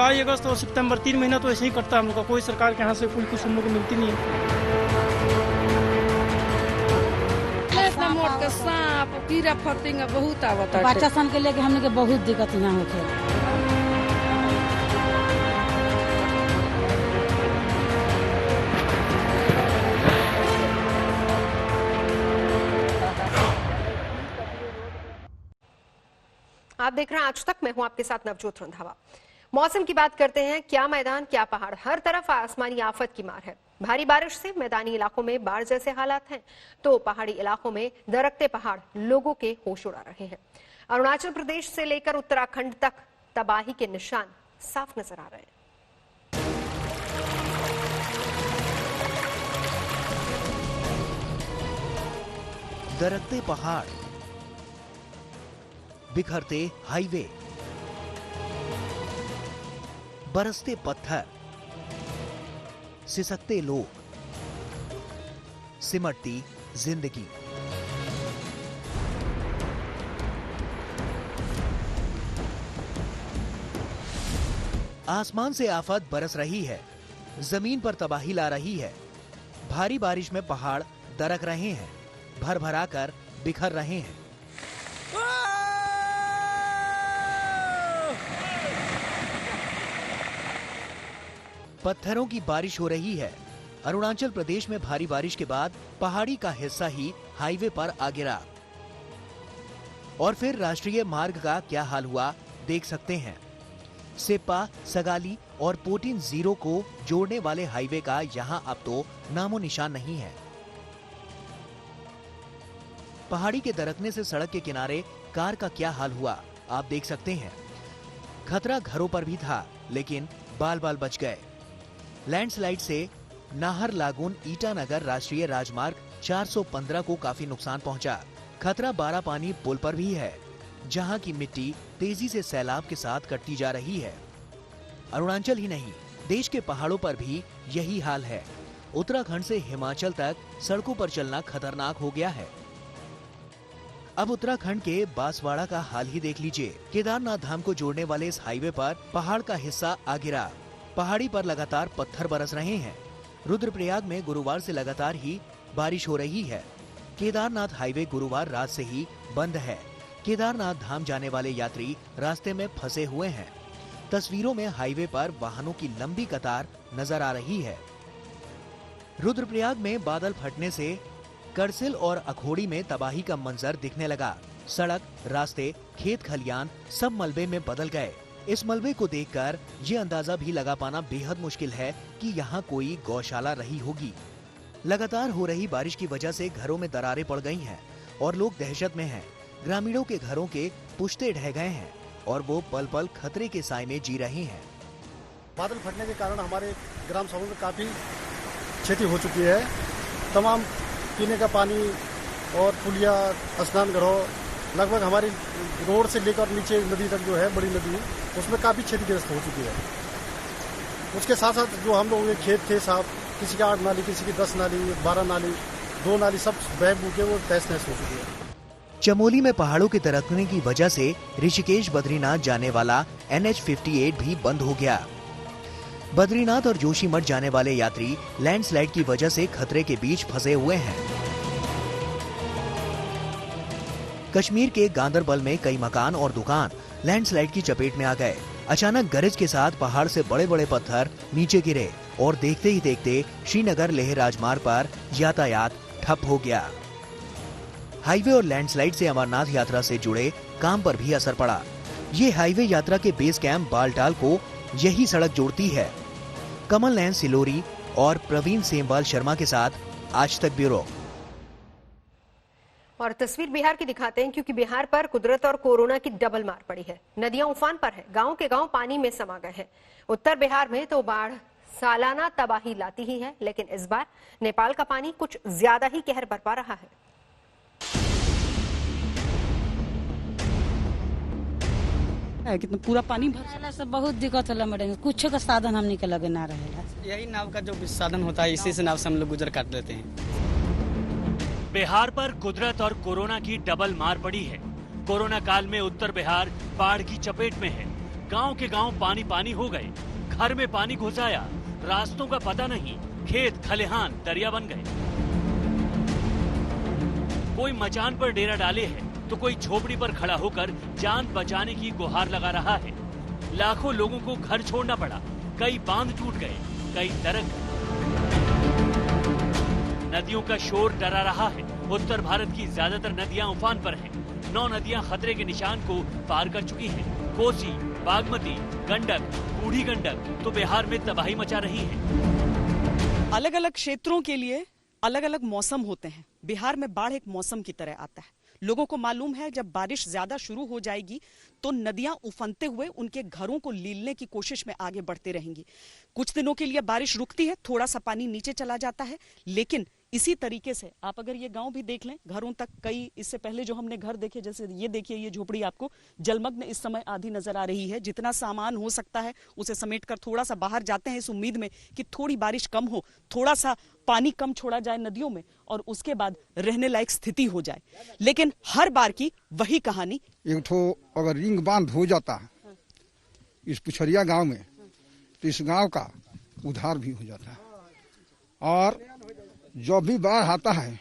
जुलाई अगस्त और सितंबर 3 महीना तो ऐसे ही कटता है हम लोग का। कोई सरकार के यहाँ से कोई कुछ हम लोग को मिलती नहीं है। मोट के सांप कीड़ा फतिंगा बहुत आवता है। बच्चा सन के लेके हमने के बहुत दिक्कत यहाँ होखे। आप देख रहे हैं आज तक, मैं हूं आपके साथ नवजोत रंधावा। मौसम की बात करते हैं। क्या मैदान क्या पहाड़, हर तरफ आसमानी आफत की मार है। भारी बारिश से मैदानी इलाकों में बाढ़ जैसे हालात हैं, तो पहाड़ी इलाकों में दरकते पहाड़ लोगों के होश उड़ा रहे हैं। अरुणाचल प्रदेश से लेकर उत्तराखंड तक तबाही के निशान साफ नजर आ रहे हैं। दरकते पहाड़, बिखरते हाईवे, बरसते पत्थर, सिसकते लोग, सिमटती जिंदगी। आसमान से आफत बरस रही है, जमीन पर तबाही ला रही है। भारी बारिश में पहाड़ दरक रहे हैं, भर भरा कर बिखर रहे हैं। पत्थरों की बारिश हो रही है। अरुणाचल प्रदेश में भारी बारिश के बाद पहाड़ी का हिस्सा ही हाईवे पर आ गिरा। और फिर राष्ट्रीय मार्ग का क्या हाल हुआ देख सकते हैं। सेप्पा, सगाली और पोटिन जीरो को जोड़ने वाले हाईवे का यहां अब तो नामो निशान नहीं है। पहाड़ी के दरकने से सड़क के किनारे कार का क्या हाल हुआ आप देख सकते हैं। खतरा घरों पर भी था, लेकिन बाल बाल बच गए। लैंडस्लाइड से नाहरलागुन ईटानगर राष्ट्रीय राजमार्ग 415 को काफी नुकसान पहुंचा। खतरा बारापानी पुल पर भी है, जहां की मिट्टी तेजी से सैलाब के साथ कटती जा रही है। अरुणाचल ही नहीं, देश के पहाड़ों पर भी यही हाल है। उत्तराखंड से हिमाचल तक सड़कों पर चलना खतरनाक हो गया है। अब उत्तराखंड के बांसवाड़ा का हाल ही देख लीजिए। केदारनाथ धाम को जोड़ने वाले इस हाईवे पर पहाड़ का हिस्सा आ गिरा। पहाड़ी पर लगातार पत्थर बरस रहे हैं। रुद्रप्रयाग में गुरुवार से लगातार ही बारिश हो रही है। केदारनाथ हाईवे गुरुवार रात से ही बंद है। केदारनाथ धाम जाने वाले यात्री रास्ते में फंसे हुए हैं। तस्वीरों में हाईवे पर वाहनों की लंबी कतार नजर आ रही है। रुद्रप्रयाग में बादल फटने से करसिल और अखोड़ी में तबाही का मंजर दिखने लगा। सड़क, रास्ते, खेत खलियान सब मलबे में बदल गए। इस मलबे को देखकर ये अंदाजा भी लगा पाना बेहद मुश्किल है कि यहाँ कोई गौशाला रही होगी। लगातार हो रही बारिश की वजह से घरों में दरारें पड़ गई हैं और लोग दहशत में हैं। ग्रामीणों के घरों के पुश्ते ढह गए हैं और वो पल पल खतरे के साए में जी रहे हैं। बादल फटने के कारण हमारे ग्राम सभा में काफी क्षति हो चुकी है। तमाम पीने का पानी और पुलिया, स्नान घरों, लगभग हमारी रोड से लेकर नीचे नदी तक जो है, बड़ी नदी, उसमें काफी क्षतिग्रस्त हो चुकी है। उसके साथ साथ जो हम लोगों के खेत थे साहब, किसी का 8 नाली, किसी की 10 नाली, 12 नाली, 2 नाली सब बह बू के वो तहस नहस हो चुकी है। चमोली में पहाड़ों के दरकने की वजह से ऋषिकेश बद्रीनाथ जाने वाला NH58 भी बंद हो गया। बद्रीनाथ और जोशीमठ जाने वाले यात्री लैंडस्लाइड की वजह से खतरे के बीच फंसे हुए हैं। कश्मीर के गांदरबल में कई मकान और दुकान लैंडस्लाइड की चपेट में आ गए। अचानक गरज के साथ पहाड़ से बड़े बड़े पत्थर नीचे गिरे और देखते ही देखते श्रीनगर लेह राजमार्ग पर यातायात ठप हो गया। हाईवे और लैंडस्लाइड से अमरनाथ यात्रा से जुड़े काम पर भी असर पड़ा। ये हाईवे यात्रा के बेस कैंप बालटाल को यही सड़क जोड़ती है। कमल नयन सिलोरी और प्रवीण सेमवाल शर्मा के साथ आज तक ब्यूरो। और तस्वीर बिहार की दिखाते हैं, क्योंकि बिहार पर कुदरत और कोरोना की डबल मार पड़ी है। नदियां उफान पर है, गांव के गांव पानी में समा गए हैं। उत्तर बिहार में तो बाढ़ सालाना तबाही लाती ही है, लेकिन इस बार नेपाल का पानी कुछ ज्यादा ही कहर बरपा रहा है। कितना पूरा पानी भर से बहुत दिक्कत होला मैडम। कुछ का साधन हमने के लगे ना रहेला। यही नाव का जो साधन होता है, इसी से नाव से हम लोग गुजर कर लेते हैं। बिहार पर कुदरत और कोरोना की डबल मार पड़ी है। कोरोना काल में उत्तर बिहार बाढ़ की चपेट में है। गांव के गांव पानी पानी हो गए, घर में पानी घुस आया, रास्तों का पता नहीं, खेत खलिहान दरिया बन गए। कोई मचान पर डेरा डाले है तो कोई झोपड़ी पर खड़ा होकर जान बचाने की गुहार लगा रहा है। लाखों लोगों को घर छोड़ना पड़ा, कई बांध टूट गए, कई दरक गए। नदियों का शोर डरा रहा है। उत्तर भारत की ज्यादातर नदियां उफान पर हैं। 9 नदियां खतरे के निशान को पार कर चुकी हैं। कोसी, बागमती, गंडक, बूढ़ी गंडक तो बिहार में तबाही मचा रही है। अलग अलग क्षेत्रों के लिए अलग अलग मौसम होते हैं। बिहार में बाढ़ एक मौसम की तरह आता है। लोगों को मालूम है जब बारिश ज्यादा शुरू हो जाएगी तो नदियां उफनते हुए उनके घरों को लीलने की कोशिश में आगे बढ़ते रहेंगी। कुछ दिनों के लिए बारिश रुकती है, थोड़ा सा पानी नीचे चला जाता है, लेकिन इसी तरीके से आप अगर ये गांव भी देख लें, घरों तक कई इससे पहले जो हमने घर देखे, जैसे ये देखिए, ये झोपड़ी आपको जलमग्न इस समय आधी नजर आ रही है। जितना सामान हो सकता है उसे समेटकर थोड़ा सा बाहर जाते हैं इस उम्मीद में कि थोड़ी बारिश कम हो, थोड़ा सा पानी कम छोड़ा जाए नदियों में और उसके बाद रहने लायक स्थिति हो जाए। लेकिन हर बार की वही कहानी। एक तो अगर रिंग बांध हो जाता है इस पुछरिया गांव में तो इस गांव का उद्धार भी हो जाता है। और जब भी बाढ़ आता है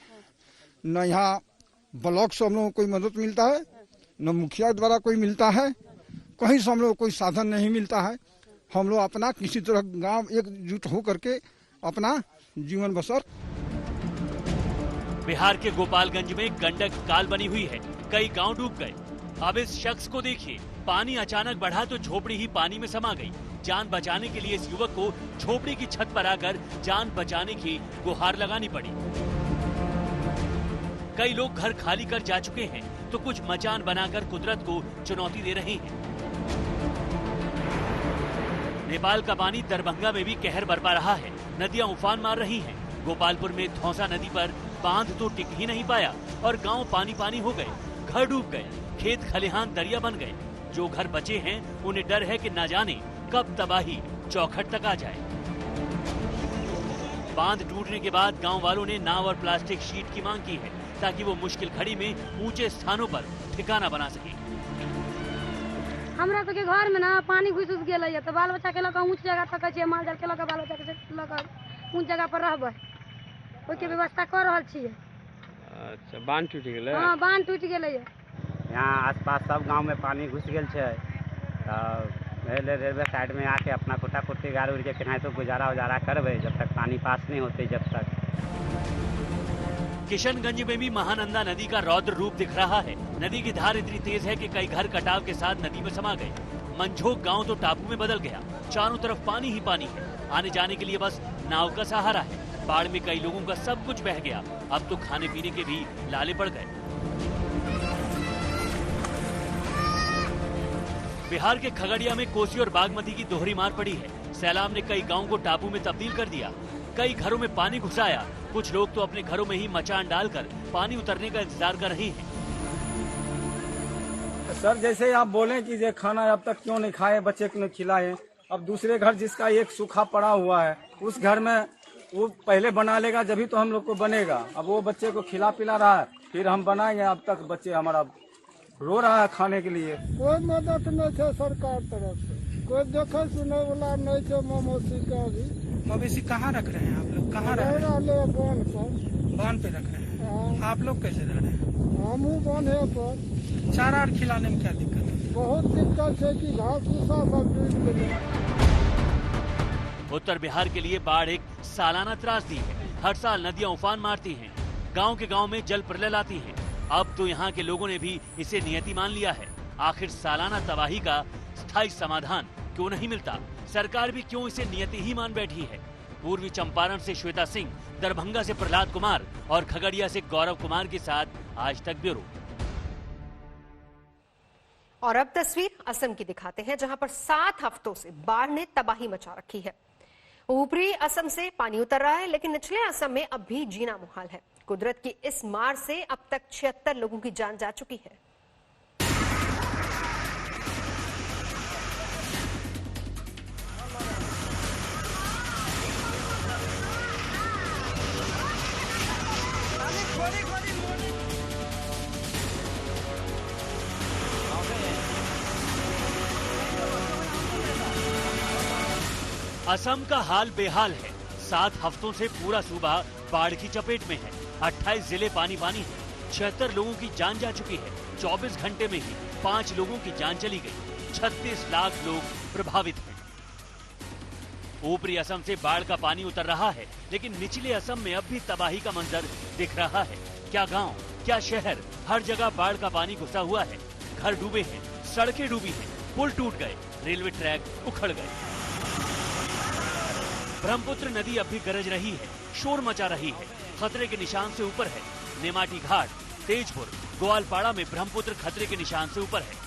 न यहाँ ब्लॉक से हम लोगों को कोई मदद मिलता है, न मुखिया द्वारा कोई मिलता है, कहीं से हम लोग कोई साधन नहीं मिलता है। हम लोग अपना किसी तरह गांव एकजुट हो करके अपना जीवन बसर। बिहार के गोपालगंज में गंडक काल बनी हुई है, कई गांव डूब गए। अब इस शख्स को देखिए, पानी अचानक बढ़ा तो झोपड़ी ही पानी में समा गई। जान बचाने के लिए इस युवक को झोपड़ी की छत पर आकर जान बचाने की गुहार लगानी पड़ी। कई लोग घर खाली कर जा चुके हैं तो कुछ मचान बनाकर कुदरत को चुनौती दे रहे हैं। नेपाल का पानी दरभंगा में भी कहर बरपा रहा है। नदियां उफान मार रही हैं। गोपालपुर में धौंसा नदी पर बांध तो टिक ही नहीं पाया और गांव पानी पानी हो गए, घर डूब गए, खेत खलिहान दरिया बन गए। जो घर बचे हैं उन्हें डर है कि न जाने कब तबाही चौखट तक आ जाए। बांध टूटने के बाद गांव वालों ने नाव और प्लास्टिक शीट की मांग की है ताकि वो मुश्किल घड़ी में ऊंचे स्थानों पर ठिकाना बना सके। हमरा सबके घर में ना पानी घुस गया तो बाल बच्चा के लगा ऊंच जगह तक छै, माल जाल के लगा बाल बच्चा के लगा ऊंच जगह पर रहबै, ओके व्यवस्था कर रहल छियै। अच्छा, बांध टूट गेलै? हां, बांध टूट गेलै। यहाँ आसपास सब गांव में पानी घुस गेल छै तो रेलवे साइड में आके अपना कोटा कोटी गाड़ उड़ के केनाहि तो गुजारा उजारा करबै जब तक पानी पास नहीं होते। जब तक किशनगंज में भी महानंदा नदी का रौद्र रूप दिख रहा है। नदी की धार इतनी तेज है कि कई घर कटाव के साथ नदी में समा गए। मंझोक गांव तो टापू में बदल गया, चारों तरफ पानी ही पानी है। आने जाने के लिए बस नाव का सहारा है। बाढ़ में कई लोगों का सब कुछ बह गया, अब तो खाने पीने के भी लाले पड़ गए। बिहार के खगड़िया में कोसी और बागमती की दोहरी मार पड़ी है। सैलाब ने कई गांवों को टापू में तब्दील कर दिया, कई घरों में पानी घुस आया। कुछ लोग तो अपने घरों में ही मचान डालकर पानी उतरने का इंतजार कर रहे हैं। सर, जैसे आप बोले कि ये खाना अब तक क्यों नहीं खाए, बच्चे को नहीं खिलाए, अब दूसरे घर जिसका एक सूखा पड़ा हुआ है उस घर में वो पहले बना लेगा जब तो हम लोग को बनेगा। अब वो बच्चे को खिला पिला रहा है, फिर हम बनाएंगे। अब तक बच्चे हमारा रो रहा है खाने के लिए। कोई मदद नहीं है सरकार तरफ से, कोई देखे सुने वाला नहीं है। मवेशी का भी मवेशी कहाँ रख रहे हैं आप लोग? कहाँ रख रहे हैं? बांध पे रख रहे हैं। आप लोग कैसे रह रहे हैं? हम बांधे पर चारा और खिलाने में क्या दिक्कत है? बहुत दिक्कत है कि घास भूसा सब डूब गए। उत्तर बिहार के लिए बाढ़ एक सालाना त्रासदी है। हर साल नदियां उफान मारती हैं, गांव के गांव में जल प्रलय लाती हैं। अब तो यहाँ के लोगों ने भी इसे नियति मान लिया है। आखिर सालाना तबाही का स्थायी समाधान क्यों नहीं मिलता? सरकार भी क्यों इसे नियति ही मान बैठी है? पूर्वी चंपारण से श्वेता सिंह, दरभंगा से प्रहलाद कुमार और खगड़िया से गौरव कुमार के साथ आज तक ब्यूरो। और अब तस्वीर असम की दिखाते हैं, जहां पर 7 हफ्तों से बाढ़ ने तबाही मचा रखी है। ऊपरी असम से पानी उतर रहा है, लेकिन निचले असम में अब भी जीना मुहाल है। कुदरत की इस मार से अब तक 76 लोगों की जान जा चुकी है। असम का हाल बेहाल है। 7 हफ्तों से पूरा सूबा बाढ़ की चपेट में है। 28 जिले पानी पानी है। 76 लोगों की जान जा चुकी है। 24 घंटे में ही 5 लोगों की जान चली गई। 36 लाख लोग प्रभावित हैं। ऊपरी असम से बाढ़ का पानी उतर रहा है, लेकिन निचले असम में अब भी तबाही का मंजर दिख रहा है। क्या गांव, क्या शहर, हर जगह बाढ़ का पानी घुसा हुआ है। घर डूबे हैं, सड़कें डूबी हैं, पुल टूट गए, रेलवे ट्रैक उखड़ गए। ब्रह्मपुत्र नदी अब भी गरज रही है, शोर मचा रही है, खतरे के निशान से ऊपर है। नेमाटी घाट, तेजपुर, ग्वालपाड़ा में ब्रह्मपुत्र खतरे के निशान से ऊपर है।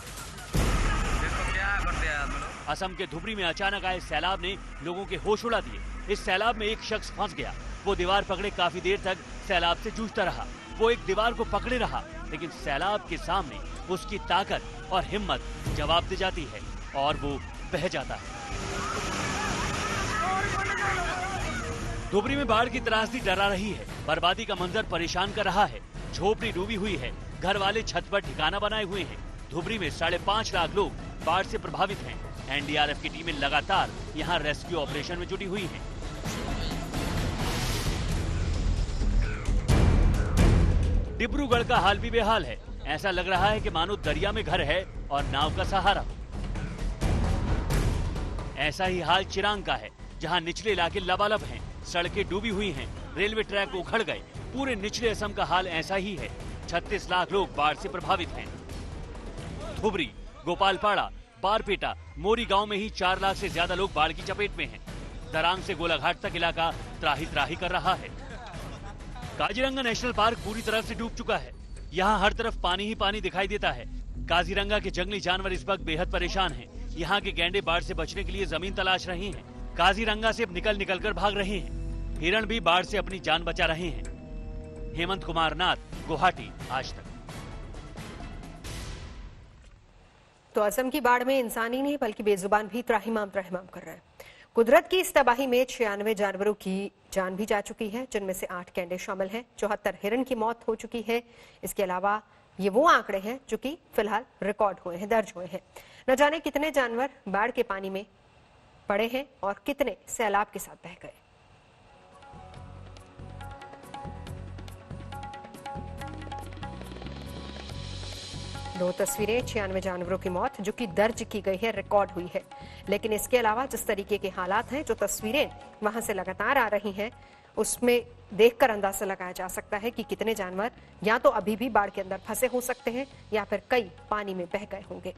असम के धुबरी में अचानक आए सैलाब ने लोगों के होश उड़ा दिए। इस सैलाब में एक शख्स फंस गया। वो दीवार पकड़े काफी देर तक सैलाब से जूझता रहा। वो एक दीवार को पकड़े रहा, लेकिन सैलाब के सामने उसकी ताकत और हिम्मत जवाब दे जाती है और वो बह जाता है। धुबरी में बाढ़ की त्रासदी डरा रही है। बर्बादी का मंजर परेशान कर रहा है। झोपड़ी डूबी हुई है, घर वाले छत पर ठिकाना बनाए हुए हैं। धुबरी में 5.5 लाख लोग बाढ़ से प्रभावित हैं। एनडीआरएफ की टीमें लगातार यहां रेस्क्यू ऑपरेशन में जुटी हुई हैं। डिब्रूगढ़ का हाल भी बेहाल है। ऐसा लग रहा है कि मानो दरिया में घर है और नाव का सहारा। ऐसा ही हाल चिरांग का है, जहां निचले इलाके लबालब हैं, सड़कें डूबी हुई हैं, रेलवे ट्रैक उखड़ गए। पूरे निचले असम का हाल ऐसा ही है। 36 लाख लोग बाढ़ से प्रभावित हैं। धुबरी, गोपालपाड़ा, बारपेटा, मोरी गांव में ही 4 लाख से ज्यादा लोग बाढ़ की चपेट में हैं। दरांग से गोलाघाट तक इलाका त्राही त्राही कर रहा है। काजीरंगा नेशनल पार्क पूरी तरह से डूब चुका है। यहाँ हर तरफ पानी ही पानी दिखाई देता है। काजीरंगा के जंगली जानवर इस वक्त बेहद परेशान हैं। यहाँ के गैंडे बाढ़ से बचने के लिए जमीन तलाश रहे हैं। काजीरंगा से निकल कर भाग रहे हैं। हिरण भी बाढ़ से अपनी जान बचा रहे हैं। हेमंत कुमार नाथ, गुवाहाटी, आज तक। तो असम की बाढ़ में इंसान ही नहीं बल्कि बेजुबान भी त्राहिमाम कर रहे हैं। कुदरत की इस तबाही में 96 जानवरों की जान भी जा चुकी है, जिनमें से 8 गैंडे शामिल हैं। 74 हिरण की मौत हो चुकी है। इसके अलावा ये वो आंकड़े हैं जो कि फिलहाल रिकॉर्ड हुए हैं, दर्ज हुए हैं। न जाने कितने जानवर बाढ़ के पानी में पड़े हैं और कितने सैलाब के साथ बह गए। दो तस्वीरें 96 जानवरों की मौत जो कि दर्ज की गई है, रिकॉर्ड हुई है। लेकिन इसके अलावा जिस तरीके के हालात हैं, जो तस्वीरें वहां से लगातार आ रही हैं, उसमें देखकर अंदाजा लगाया जा सकता है कि कितने जानवर या तो अभी भी बाढ़ के अंदर फंसे हो सकते हैं या फिर कई पानी में बह गए होंगे।